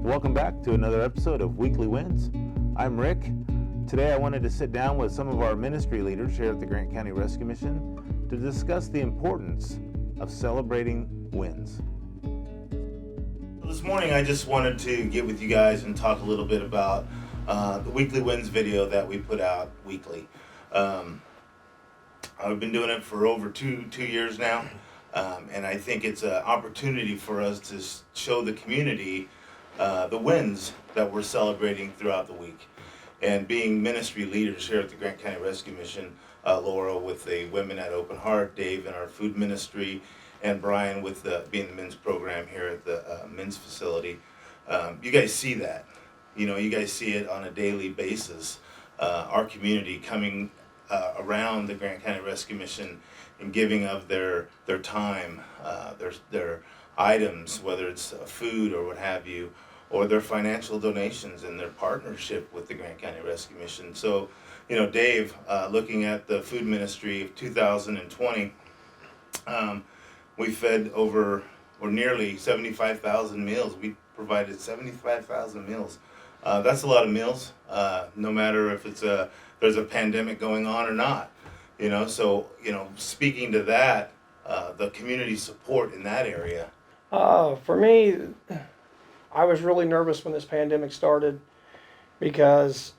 Welcome back to another episode of Weekly Wins. I'm Rick. Today I wanted to sit down with some of our ministry leaders here at the Grant County Rescue Mission to discuss the importance of celebrating wins. This morning I just wanted to get with you guys and talk a little bit about the Weekly Wins video that we put out weekly. I've been doing it for over two years now, and I think it's an opportunity for us to show the community the wins that we're celebrating throughout the week. And being ministry leaders here at the Grant County Rescue Mission, Laura with the Women at Open Heart, Dave in our food ministry, and Brian with being the men's program here at the men's facility. You guys see that. You guys see it on a daily basis. Our community coming around the Grant County Rescue Mission and giving of their time, their items, whether it's food or what have you, or their financial donations and their partnership with the Grant County Rescue Mission. So, Dave, looking at the food ministry of 2020, we fed over or nearly 75,000 meals. We provided 75,000 meals. That's a lot of meals, no matter if there's a pandemic going on or not. So speaking to that, the community support in that area. For me, I was really nervous when this pandemic started because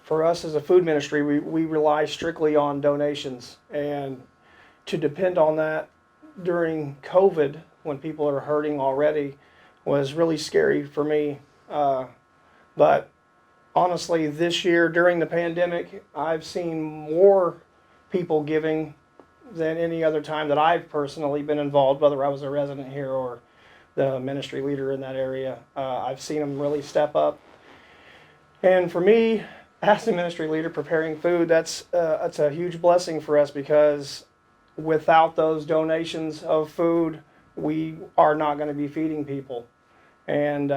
for us as a food ministry, we rely strictly on donations, and to depend on that during COVID when people are hurting already was really scary for me. But honestly, this year during the pandemic, I've seen more people giving than any other time that I've personally been involved, whether I was a resident here or the ministry leader in that area. I've seen them really step up. And for me, as a ministry leader preparing food, that's a huge blessing for us, because without those donations of food, we are not going to be feeding people. And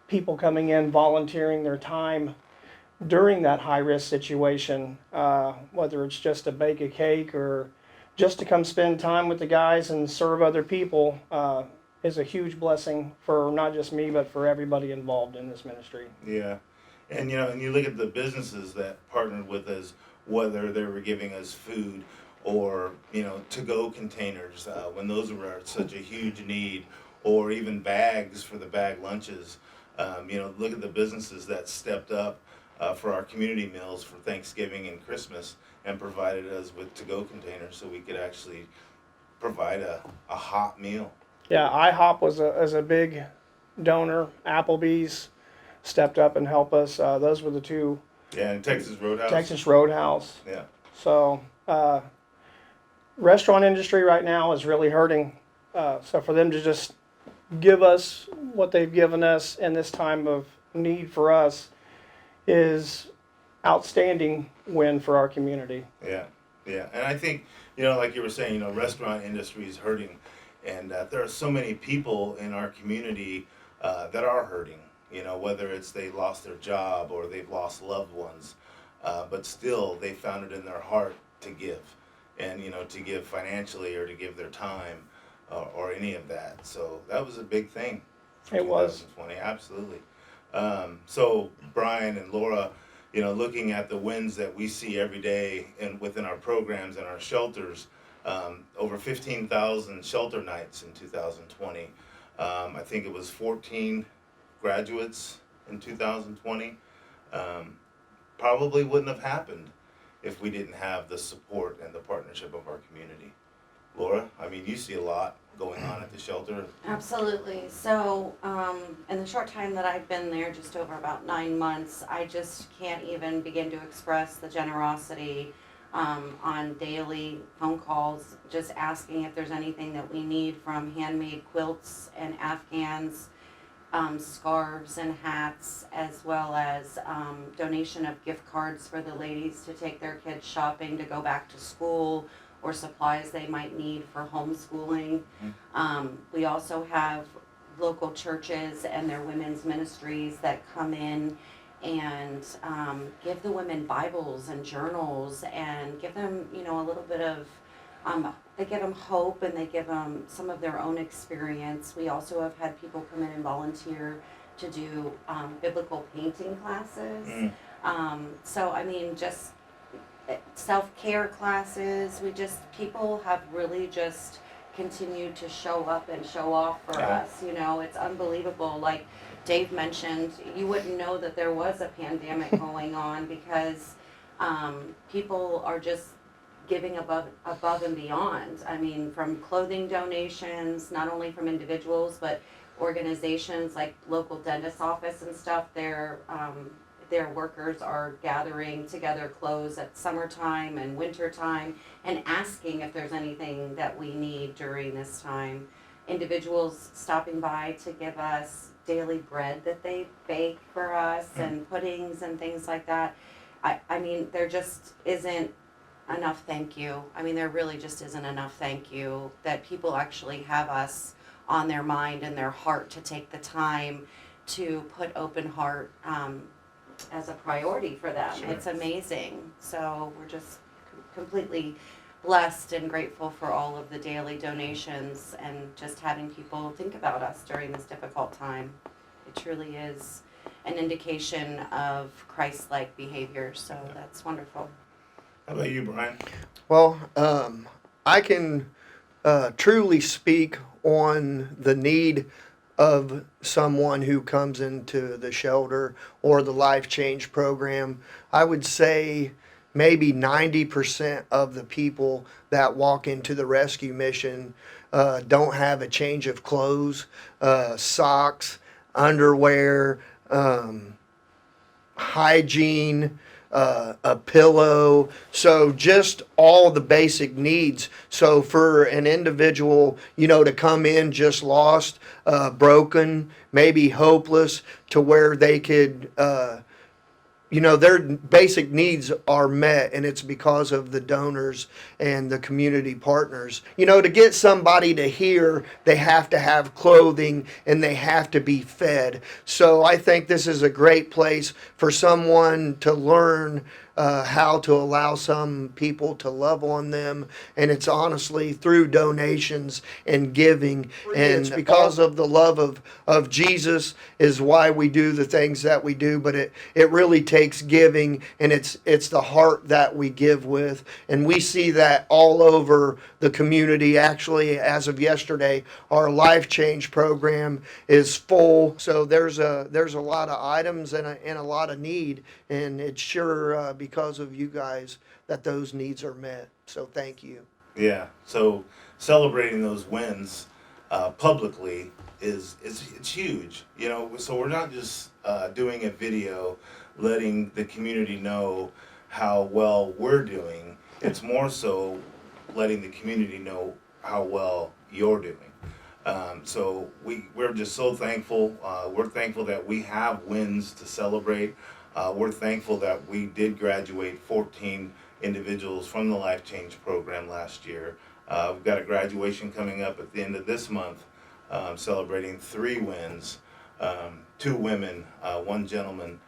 people coming in, volunteering their time during that high-risk situation, whether it's just to bake a cake or just to come spend time with the guys and serve other people, is a huge blessing for not just me, but for everybody involved in this ministry. Yeah, and and you look at the businesses that partnered with us, whether they were giving us food or to-go containers when those were such a huge need, or even bags for the bag lunches. Look at the businesses that stepped up for our community meals for Thanksgiving and Christmas and provided us with to-go containers so we could actually provide a hot meal. Yeah, IHOP was a big donor. Applebee's stepped up and helped us. Those were the two. Yeah, and Texas Roadhouse. Texas Roadhouse. Yeah. So, restaurant industry right now is really hurting. So for them to just give us what they've given us in this time of need for us is outstanding win for our community. Yeah, and I think like you were saying, restaurant industry is hurting, and there are so many people in our community that are hurting. Whether it's they lost their job or they've lost loved ones, but still they found it in their heart to give, and to give financially or to give their time. Or any of that. So that was a big thing for 2020. Absolutely. So Brian and Laura, looking at the wins that we see every day within our programs and our shelters, over 15,000 shelter nights in 2020. I think it was 14 graduates in 2020. Probably wouldn't have happened if we didn't have the support and the partnership of our community. Laura, you see a lot going on at the shelter. Absolutely. So, in the short time that I've been there, just over about 9 months, I just can't even begin to express the generosity on daily phone calls, just asking if there's anything that we need, from handmade quilts and Afghans, scarves and hats, as well as donation of gift cards for the ladies to take their kids shopping to go back to school, or supplies they might need for homeschooling. We also have local churches and their women's ministries that come in and give the women Bibles and journals and give them, a little bit of, they give them hope and they give them some of their own experience. We also have had people come in and volunteer to do biblical painting classes. So, I mean, just self-care classes. People have really just continued to show up and show off for us. It's unbelievable. Like Dave mentioned, you wouldn't know that there was a pandemic going on because people are just giving above and beyond. I mean, from clothing donations, not only from individuals, but organizations like local dentist office and stuff. Their workers are gathering together clothes at summertime and wintertime and asking if there's anything that we need during this time. Individuals stopping by to give us daily bread that they bake for us and puddings and things like that. I mean, there just isn't enough thank you. I mean, there really just isn't enough thank you that people actually have us on their mind and their heart to take the time to put open heart as a priority for them. Sure. It's amazing. So we're just completely blessed and grateful for all of the daily donations and just having people think about us during this difficult time. It truly is an indication of Christ-like behavior, so that's wonderful. How about you, Brian? Well, I can truly speak on the need of someone who comes into the shelter or the Life Change program. I would say maybe 90% of the people that walk into the rescue mission don't have a change of clothes, socks, underwear, hygiene, a pillow, so just all the basic needs. So for an individual, to come in just lost, broken, maybe hopeless, to where they could, their basic needs are met, and it's because of the donors and the community partners. To get somebody to hear, they have to have clothing and they have to be fed. So I think this is a great place for someone to learn how to allow some people to love on them, and it's honestly through donations and giving, and it's because of the love of Jesus is why we do the things that we do. But it really takes giving, and it's the heart that we give with, and we see that all over the community. Actually, as of yesterday, our Life Change program is full, so there's a lot of items and a lot of need, and it's sure because of you guys that those needs are met. So thank you. Yeah. So celebrating those wins publicly it's huge. So we're not just doing a video letting the community know how well we're doing. It's more so letting the community know how well you're doing. So we're just so thankful. We're thankful that we have wins to celebrate. We're thankful that we did graduate 14 individuals from the Life Change program last year. We've got a graduation coming up at the end of this month, celebrating 3 wins, 2 women, 1 gentleman.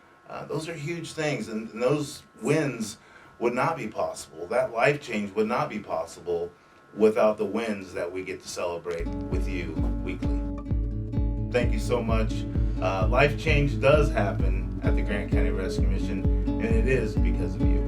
Those are huge things, and those wins would not be possible. That life change would not be possible without the wins that we get to celebrate with you weekly. Thank you so much. Life change does happen at the Grant County Rescue Mission, and it is because of you.